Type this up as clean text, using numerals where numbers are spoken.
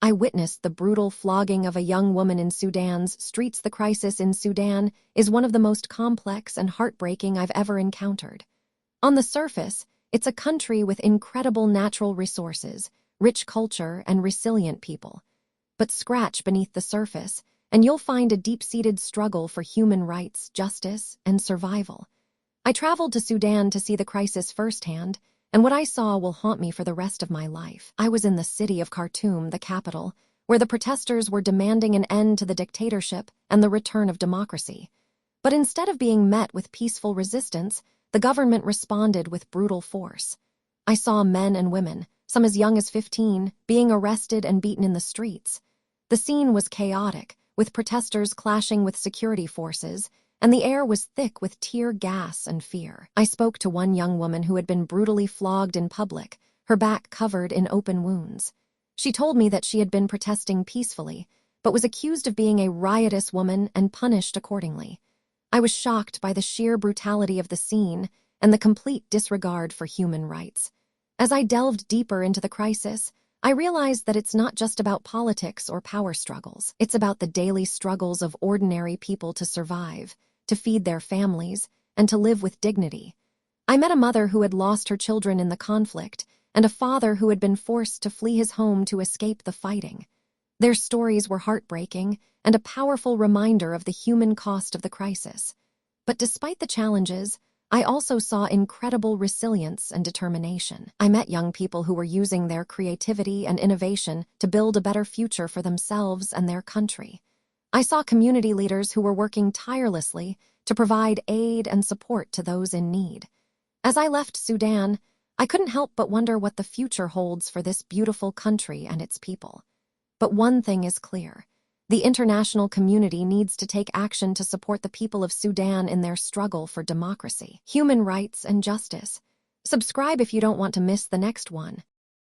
I witnessed the brutal flogging of a young woman in Sudan's streets. The crisis in Sudan is one of the most complex and heartbreaking I've ever encountered. On the surface, it's a country with incredible natural resources, rich culture, and resilient people. But scratch beneath the surface, and you'll find a deep-seated struggle for human rights, justice, and survival. I traveled to Sudan to see the crisis firsthand, and what I saw will haunt me for the rest of my life. I was in the city of Khartoum, the capital, where the protesters were demanding an end to the dictatorship and the return of democracy. But instead of being met with peaceful resistance, the government responded with brutal force. I saw men and women, some as young as 15, being arrested and beaten in the streets. The scene was chaotic, with protesters clashing with security forces, and the air was thick with tear gas and fear. I spoke to one young woman who had been brutally flogged in public, her back covered in open wounds. She told me that she had been protesting peacefully, but was accused of being a riotous woman and punished accordingly. I was shocked by the sheer brutality of the scene and the complete disregard for human rights. As I delved deeper into the crisis, I realized that it's not just about politics or power struggles. It's about the daily struggles of ordinary people to survive, to feed their families, and to live with dignity. I met a mother who had lost her children in the conflict, and a father who had been forced to flee his home to escape the fighting. Their stories were heartbreaking and a powerful reminder of the human cost of the crisis. But despite the challenges, I also saw incredible resilience and determination. I met young people who were using their creativity and innovation to build a better future for themselves and their country. I saw community leaders who were working tirelessly to provide aid and support to those in need. As I left Sudan, I couldn't help but wonder what the future holds for this beautiful country and its people. But one thing is clear. The international community needs to take action to support the people of Sudan in their struggle for democracy, human rights, and justice. Subscribe if you don't want to miss the next one.